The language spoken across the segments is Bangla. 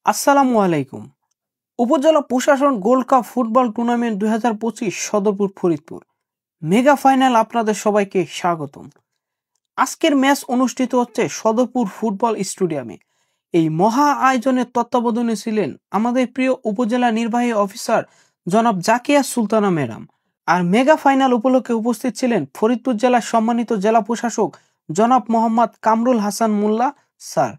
আসসালামু আলাইকুম। উপজেলা প্রশাসন gold cup football tournament 2025 Sadarpur Faridpur mega final আপনাদের সবাইকে স্বাগতম। আজকের ম্যাচ অনুষ্ঠিত হচ্ছে সদরপুর ফুটবল স্টেডিয়ামে। এই মহা আয়োজনের তত্ত্বাবধানে ছিলেন আমাদের প্রিয় উপজেলা নির্বাহী অফিসার জনাব জাকিয়া সুলতানা ম্যাডাম। আর মেগা ফাইনাল উপলক্ষে উপস্থিত ছিলেন ফরিদপুর জেলার সম্মানিত জেলা প্রশাসক জনাব মোহাম্মদ কামরুল হাসান মোল্লা স্যার।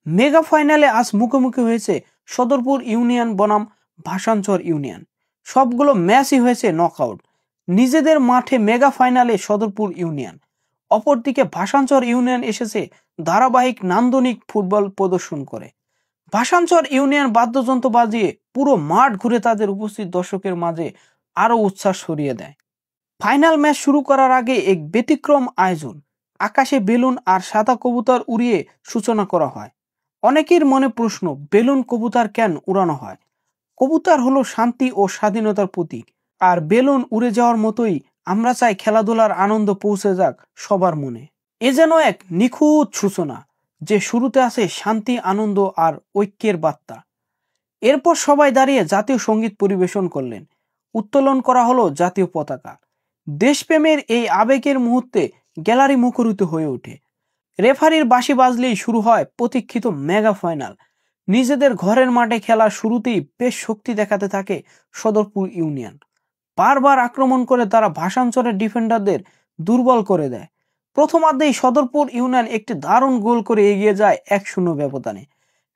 মেগা ফাইনালে আজ মুখোমুখি হয়েছে সদরপুর ইউনিয়ন বনাম ভাসানচর ইউনিয়ন। সবগুলো ম্যাচই হয়েছে নকআউট। নিজেদের মাঠে মেগা ফাইনালে সদরপুর ইউনিয়ন, অপরদিকে ভাসানচর ইউনিয়ন এসেছে ধারাবাহিক নান্দনিক ফুটবল প্রদর্শন করে। ভাসানচর ইউনিয়ন বাদ্যযন্ত্র বাজিয়ে পুরো মাঠ ঘুরে তাদের উপস্থিত দর্শকের মাঝে আরো উচ্ছ্বাস ছড়িয়ে দেয়। ফাইনাল ম্যাচ শুরু করার আগে এক ব্যতিক্রম আয়োজন, আকাশে বেলুন আর সাদা কবুতর উড়িয়ে সূচনা করা হয়। অনেকের মনে প্রশ্ন, বেলুন কবুতর কেন উড়ানো হয়? কবুতর হলো শান্তি ও স্বাধীনতার প্রতীক, আর বেলুন উড়ে যাওয়ার মতোই আমরা চাই খেলাধুলার আনন্দ পৌঁছে যাক সবার মনে। এ যেন এক নিখুঁত সূচনা, যে শুরুতে আছে শান্তি, আনন্দ আর ঐক্যের বার্তা। এরপর সবাই দাঁড়িয়ে জাতীয় সঙ্গীত পরিবেশন করলেন, উত্তোলন করা হলো জাতীয় পতাকা। দেশপ্রেমের এই আবেগের মুহূর্তে গ্যালারি মুখরিত হয়ে ওঠে। রেফারির বাঁশি বাজলেই শুরু হয় প্রতীক্ষিত মেগা ফাইনাল। নিজেদের ঘরের মাঠে খেলার শুরুতেই বেশ শক্তি দেখাতে থাকে সদরপুর ইউনিয়ন। বারবার আক্রমণ করে তারা ভাসানচরের ডিফেন্ডারদের দুর্বল করে দেয়। প্রথমার্ধেই সদরপুর ইউনিয়ন একটি দারুণ গোল করে এগিয়ে যায় 1-0 ব্যবধানে।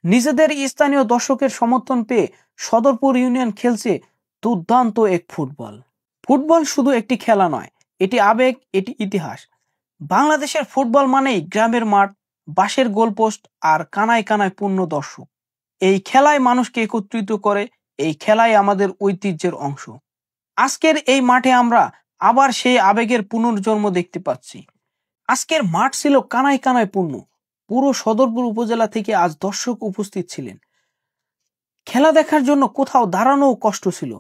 নিজেদের স্থানীয় দর্শকের সমর্থন পেয়ে সদরপুর ইউনিয়ন খেলছে দুর্দান্ত এক ফুটবল। ফুটবল শুধু একটি খেলা নয়, এটি আবেগ, এটি ইতিহাস। বাংলাদেশের ফুটবল মানেই গ্রামের মাঠ, বাঁশের গোলপোস্ট আর কানায় কানায় পূর্ণ দর্শক। এই খেলায় মানুষকে একত্রিত করে, এই খেলাই আমাদের ঐতিহ্যের অংশ। আজকের এই মাঠে আমরা আবার সেই আবেগের পুনর্জন্ম দেখতে পাচ্ছি। আজকের মাঠ ছিল কানায় কানায় পূর্ণ। পুরো সদরপুর উপজেলা থেকে আজ দর্শক উপস্থিত ছিলেন। খেলা দেখার জন্য কোথাও দাঁড়ানোও কষ্ট ছিল,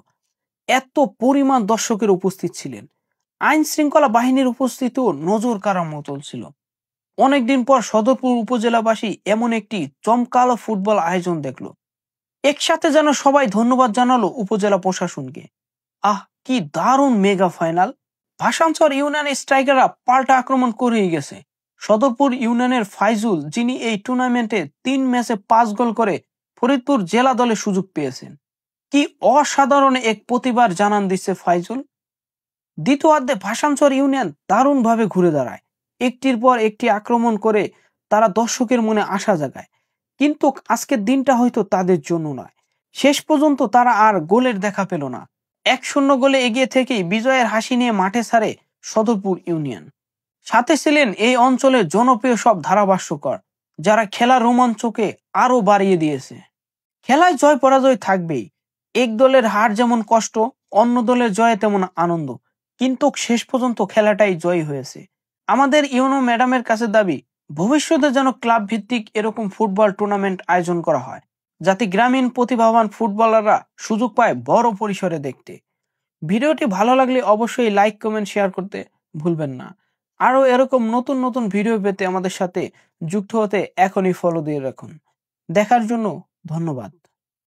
এত পরিমাণ দর্শকের উপস্থিত ছিলেন। আইন শৃঙ্খলা বাহিনীর উপস্থিতিও নজর কাড়ার মতো ছিল। অনেকদিন পর সদরপুর উপজেলাবাসী এমন একটি চমকালো ফুটবল আয়োজন দেখলো। একসাথে যেন সবাই ধন্যবাদ জানালো উপজেলা প্রশাসনকে। আহ, কি দারুণ মেগা ফাইনাল! ভাসানচর ইউনিয়নের স্ট্রাইকাররা পাল্টা আক্রমণ করেই গেছে। সদরপুর ইউনিয়নের ফাইজুল, যিনি এই টুর্নামেন্টে 3 ম্যাচে 5 গোল করে ফরিদপুর জেলা দলে সুযোগ পেয়েছেন। কি অসাধারণ এক প্রতিভার জানান দিচ্ছে ফাইজুল। দ্বিতীয়ার্ধে ভাসানচর ইউনিয়ন দারুণভাবে ঘুরে দাঁড়ায়। একটির পর একটি আক্রমণ করে তারা দর্শকের মনে আশা জাগায়। কিন্তু আজকের দিনটা হয়তো তাদের জন্য নয়। শেষ পর্যন্ত তারা আর গোলের দেখা পেল না। 1-0 গোলে এগিয়ে থেকেই বিজয়ের হাসি নিয়ে মাঠে ছাড়ে সদরপুর ইউনিয়ন। সাথে ছিলেন এই অঞ্চলের জনপ্রিয় সব ধারাভাষ্যকার, যারা খেলার রোমাঞ্চকে আরো বাড়িয়ে দিয়েছে। খেলায় জয় পরাজয় থাকবেই। এক দলের হার যেমন কষ্ট, অন্য দলের জয়ে তেমন আনন্দ। কিন্তু শেষ পর্যন্ত খেলাটাই জয়ী হয়েছে। আমাদের ইউনো ম্যাডামের কাছে দাবি, ভবিষ্যতে যেন ক্লাব ভিত্তিক এরকম ফুটবল টুর্নামেন্ট আয়োজন করা হয়, যাতে গ্রামীণ প্রতিভাবান ফুটবলাররা সুযোগ পায় বড় পরিসরে দেখতে। ভিডিওটি ভালো লাগলে অবশ্যই লাইক, কমেন্ট, শেয়ার করতে ভুলবেন না। আরো এরকম নতুন নতুন ভিডিও পেতে আমাদের সাথে যুক্ত হতে এখনই ফলো দিয়ে রাখুন। দেখার জন্য ধন্যবাদ।